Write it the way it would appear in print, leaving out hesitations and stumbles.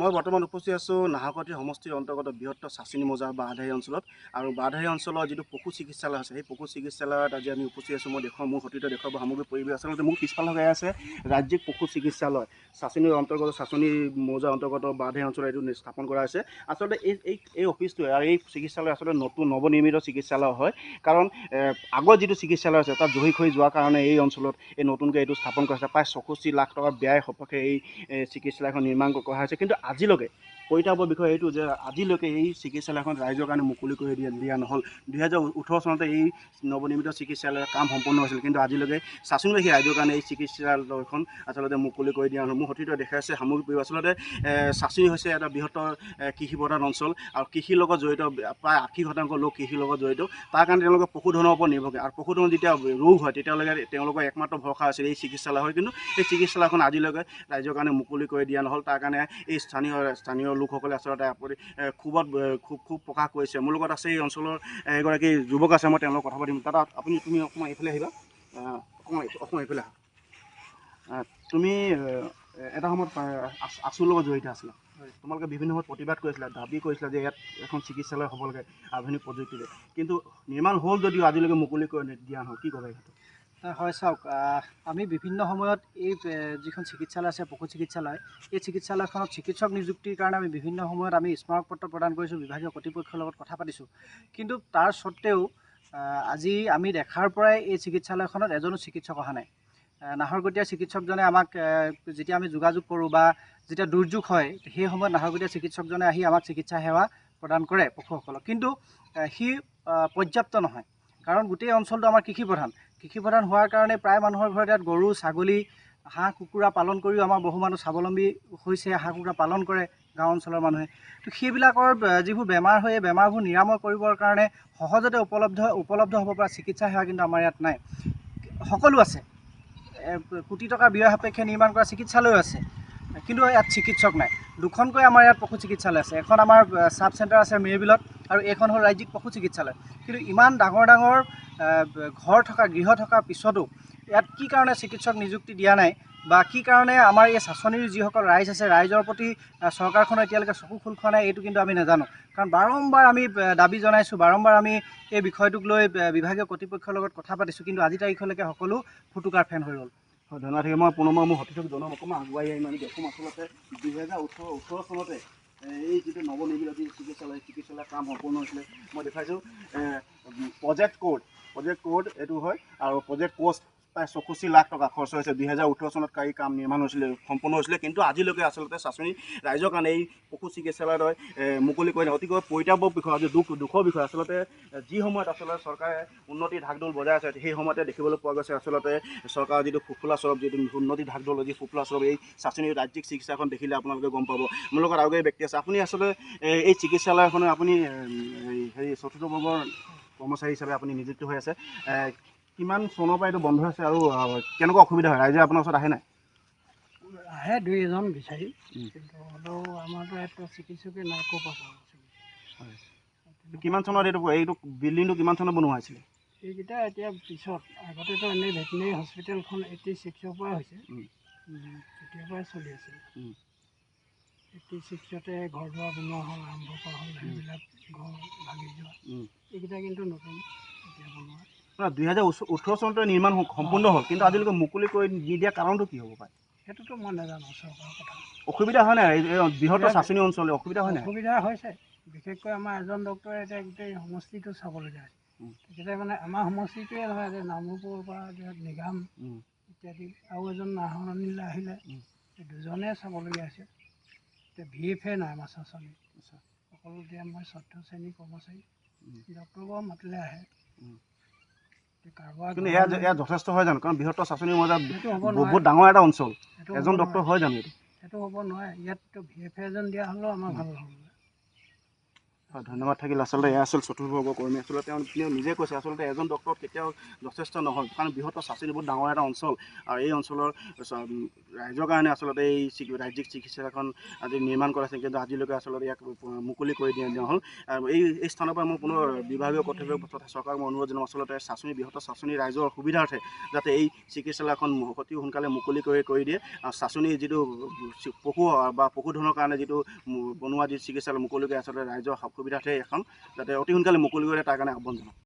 মই বৰ্তমান উপস্থিত আছোঁ নাহৰকটী সমষ্টিৰ অন্তৰ্গত বৃহত্তৰ চাচনি মৌজা বাঁহধাৰী অঞ্চলত আৰু বাঁহধাৰী অঞ্চলৰ যিটো পশু চিকিৎসালয় আছে সেই পশু চিকিৎসালয়ত আজি আমি উপস্থিত আছোঁ। মই দেখুৱাম মোৰ সতীৰ্থ দেখুৱাব সামগ্ৰী পৰিৱেশ আচলতে মোৰ পিছফালে হৈ আছে ৰাজ্যিক পশু চিকিৎসালয় চাচনিৰ অন্তৰ্গত চাচনি মৌজাৰ অন্তৰ্গত বাঁহধাৰী অঞ্চলত এইটো স্থাপন কৰা হৈছে। আচলতে এই অফিচটোৱে আৰু এই চিকিৎসালয় আচলতে নৱনিৰ্মিত চিকিৎসালয় হয়, কাৰণ আগৰ যিটো চিকিৎসালয় আছে তাত জহি খৰি যোৱাৰ কাৰণে এই অঞ্চলত এই নতুনকৈ এইটো স্থাপন কৰা হৈছে। প্ৰায় 64 লাখ টকা ব্যয় সপক্ষে এই চিকিৎসালয়খন নিৰ্মাণ কৰা হৈছে। কিন্তু আজিলৈকে পৰিতাপৰ বিষয় এইটো যে আজিলৈকে এই চিকিৎসালয়খন ৰাইজৰ কাৰণে মুকলি কৰি দিয়া নহ'ল। 2018 চনতে এই নৱনিৰ্মিত চিকিৎসালয়ৰ কাম সম্পন্ন হৈছিল, কিন্তু আজিলৈকে চাচনিবাসী ৰাইজৰ কাৰণে এই চিকিৎসালয়খন আচলতে মুকলি কৰি দিয়া নহ'ল। মোৰ সতীৰ্থ দেখাই আছে সামগ্ৰী পৰিৱেশ। আচলতে চাচনি হৈছে এটা বৃহত্তৰ কৃষি প্ৰধান অঞ্চল আৰু কৃষিৰ লগত জড়িত প্ৰায় 80% লোক কৃষিৰ লগত জড়িত। তাৰ কাৰণে তেওঁলোকে পশুধনৰ ওপৰত নিৰ্ভৰ কৰে আৰু পশুধনৰ যেতিয়া ৰোগ হয় তেতিয়ালৈকে তেওঁলোকৰ একমাত্ৰ ভৰসা আছিল এই চিকিৎসালয় হয়। কিন্তু এই চিকিৎসালয়খন আজিলৈকে ৰাইজৰ কাৰণে মুকলি কৰি দিয়া নহ'ল। তাৰ কাৰণে এই স্থানীয় লোকসকলে আচলতে ক্ষোভ প্ৰকাশ কৰিছে। মোৰ লগত আছে এই অঞ্চলৰ এগৰাকী যুৱক আছে, মই তেওঁলোকক কথা পাতিম। দাদা তুমি অকণমান এইফালে আহিবা, অকণমান এইফালে আহা। তুমি এটা সময়ত আঁচুৰ লগত জড়িত আছিলা। তোমালোকে বিভিন্ন সময়ত প্ৰতিবাদ কৰিছিলা, দাবী কৰিছিলা যে ইয়াত এখন চিকিৎসালয় হ'ব লাগে আধুনিক প্ৰযুক্তিৰে, কিন্তু নিৰ্মাণ হ'ল যদিও আজিলৈকে মুকলি কৰি দিয়া নহ'ল। কি ক'বা এইটো? হয় চাওক, আমি বিভিন্ন সময়ত এই যিখন চিকিৎসালয় আছে পশু চিকিৎসালয়, এই চিকিৎসালয়খনত চিকিৎসক নিযুক্তিৰ কাৰণে আমি বিভিন্ন সময়ত আমি স্মাৰকপত্ৰ প্ৰদান কৰিছোঁ, বিভাগীয় কৰ্তৃপক্ষৰ লগত কথা পাতিছোঁ। কিন্তু তাৰ স্বত্তেও আজি আমি দেখাৰ পৰাই এই চিকিৎসালয়খনত এজনো চিকিৎসক অহা নাই। নাহৰকটীয়া চিকিৎসকজনে আমাক যেতিয়া আমি যোগাযোগ কৰোঁ বা যেতিয়া দুৰ্যোগ হয় সেই সময়ত নাহৰকটীয়া চিকিৎসকজনে আহি আমাক চিকিৎসা সেৱা প্ৰদান কৰে পশুসকলক, কিন্তু সি পৰ্যাপ্ত নহয়। কাৰণ গোটেই অঞ্চলটো আমাৰ কৃষি প্ৰধান হোৱাৰ কাৰণে প্ৰায় মানুহৰ ঘৰত ইয়াত গৰু ছাগলী হাঁহ কুকুৰা পালন কৰিও আমাৰ বহু মানুহ স্বাৱলম্বী হৈছে, হাঁহ কুকুৰা পালন কৰে গাঁও অঞ্চলৰ মানুহে। তো সেইবিলাকৰ যিবোৰ বেমাৰ হয় এই বেমাৰবোৰ নিৰাময় কৰিবৰ কাৰণে সহজতে উপলব্ধ হ'ব পৰা চিকিৎসা সেৱা কিন্তু আমাৰ ইয়াত নাই। সকলো আছে, কোটি টকা ব্যয় সাপেক্ষে নিৰ্মাণ কৰা চিকিৎসালয়ো আছে, কিন্তু ইয়াত চিকিৎসক নাই। দুখনকৈ আমাৰ ইয়াত পশু চিকিৎসালয় আছে, এখন আমাৰ ছাব চেণ্টাৰ আছে মেৰবিলত আৰু এইখন হ'ল ৰাজ্যিক পশু চিকিৎসালয়। কিন্তু ইমান ডাঙৰ গৃহ থকাৰ পিছতো ইয়াত কি কাৰণে চিকিৎসক নিযুক্তি দিয়া নাই বা কি কাৰণে আমাৰ এই চাচনিৰ যিসকল ৰাইজ আছে ৰাইজৰ প্ৰতি চৰকাৰখনে এতিয়ালৈকে চকু খোল খোৱা নাই, এইটো কিন্তু আমি নাজানো। কাৰণ বাৰম্বাৰ আমি দাবী জনাইছোঁ, বাৰম্বাৰ আমি এই বিষয়টোক লৈ বিভাগীয় কৰ্তৃপক্ষৰ লগত কথা পাতিছোঁ, কিন্তু আজি তাৰিখলৈকে সকলো ফুটুকাৰ ফেন হৈ গ'ল। হয়, ধন্যবাদ। মই পুনৰবাৰ মোৰ সতীৰ্থক জনাম, অকণমান আগুৱাই আহিম। আমি দেখোঁ আচলতে 2018 চনতে এই যিটো নৱনিৰ্মিত যি চিকিৎসালয়ৰ কাম সম্পূৰ্ণ হৈছিলে। মই দেখাইছোঁ প্ৰজেক্ট কোড এইটো হয়, আৰু প্ৰজেক্ট কোষ্ট প্ৰায় 64 লাখ টকা খৰচ হৈছে। 2018 চনত এই কাম নিৰ্মাণ হৈছিলে, সম্পূৰ্ণ হৈছিলে, কিন্তু আজিলৈকে আচলতে চাচনি ৰাইজৰ কাৰণে এই পশু চিকিৎসালয়ৰ মুকলি কৰি অতিকৈ পৰিতাপৰ বিষয়, দুখৰ বিষয়। আচলতে যি সময়ত আচলতে চৰকাৰে উন্নতিৰ ঢাকঢোল বজাই আছে সেই সময়তে দেখিবলৈ পোৱা গৈছে আচলতে চৰকাৰৰ যিটো ফুফুলা স্বৰূপ, যিটো উন্নতিৰ ঢাকঢোল, যি ফুফুলা স্বৰূপ এই চাচনি ৰাজ্যিক চিকিৎসাখন দেখিলে আপোনালোকে গম পাব। মোৰ লগত আৰু ব্যক্তি আছে। আপুনি আচলতে এই চিকিৎসালয়খনৰ আপুনি চতুৰ্থ বৰ্গৰ কৰ্মচাৰী হিচাপে আপুনি নিযুক্ত হৈ আছে। কিমান চনৰ পৰা এইটো বন্ধ হৈছে আৰু কেনেকুৱা অসুবিধা হয়? ৰাইজে আপোনাৰ ওচৰত আহে নাই? আহে দুই এজন বিচাৰি, কিন্তু হ'লেও আমাৰতো ইয়াত চিকিৎসকে নাই, ক'ৰ পৰা পাব? হয়, কিমান চনত এইটো বিল্ডিংটো কিমান চনত বনোৱা হৈছিলে? এইকেইটা এতিয়া পিছত, আগতেতো এনেই ভেটেনেৰী হস্পিটেলখন 86ৰ পৰা হৈছে, তেতিয়াৰ পৰাই চলি আছিল। 86তে ঘৰ দুৱাৰ বনোৱা হ'ল, আৰম্ভ কৰা হ'ল, সেইবিলাক ঘৰ ভাগি যোৱা। এইকেইটা কিন্তু নতুন এতিয়া বনোৱা। 2018 চনতে নিৰ্মাণ সম্পূৰ্ণ হ'ল, কিন্তু আজিলৈকে মুকলি কৰি নিদিয়া কাৰণটো কি হ'ব পাৰে? সেইটোতো মই নাজানো চৰকাৰৰ কথা। অসুবিধা হয় নাই? বৃহত্তৰ চাচনি অঞ্চল অসুবিধা হয় নাই? অসুবিধা হৈছে, বিশেষকৈ আমাৰ এজন ডক্টৰে এতিয়া গোটেই সমষ্টিটো চাবলগীয়া হৈছে। তেখেতে মানে আমাৰ সমষ্টিটোৱে নহয়, যে নামৰূপৰ পৰা নিগাম ইত্যাদি আৰু এজন নাহৰণিলৈ আহিলে, দুজনে চাবলগীয়া হৈছে। এতিয়া VFA নাই আমাৰ চাচনি, অকল এতিয়া মই 4ৰ্থ শ্ৰেণীৰ কৰ্মচাৰী। ডক্টৰবোৰ মাতিলে আহে। কিন্তু এয়া যথেষ্ট হয় জানো? কাৰণ বৃহত্তৰ চাচনিৰ মজা বহুত ডাঙৰ এটা অঞ্চল, এজন ডক্টৰ হয় জানো? সেইটো হ'ব নোৱাৰে। ইয়াততো VFA এজন দিয়া হ'লেও আমাৰ ভাল নহ'ব। হয়, ধন্যবাদ থাকিল। আচলতে এয়া আছিল চতুৰ্থবৰ্গৰ কৰ্মী। আচলতে তেওঁ নিজে কৈছে আচলতে এজন ডক্টৰ কেতিয়াও যথেষ্ট নহয়, কাৰণ বৃহত্তৰ চাচনি বহুত ডাঙৰ এটা অঞ্চল, আৰু এই অঞ্চলৰ ৰাইজৰ কাৰণে আচলতে এই ৰাজ্যিক চিকিৎসালয়খন আজি নিৰ্মাণ কৰা হৈছে, কিন্তু আজিলৈকে আচলতে ইয়াক মুকলি কৰি দিয়া নহ'ল। আৰু এই স্থানৰ পৰা মই পুনৰ বিভাগীয় কৰ্তৃপক্ষ তথা চৰকাৰক মই অনুৰোধ জনাম, আচলতে বৃহত্তৰ চাচনি ৰাইজৰ সুবিধাৰ্থে যাতে এই চিকিৎসালয়খন অতি সোনকালে মুকলি কৰি দিয়ে। চাচনি যিটো পশুধনৰ কাৰণে যিটো বনোৱা যি চিকিৎসালয় মুকলিকৈ আচলতে ৰাইজৰ সুবিধাৰ্থে এখন যাতে অতি সোনকালে মুকলি কৰি দিয়ে, তাৰ কাৰণে আহ্বান জনাম।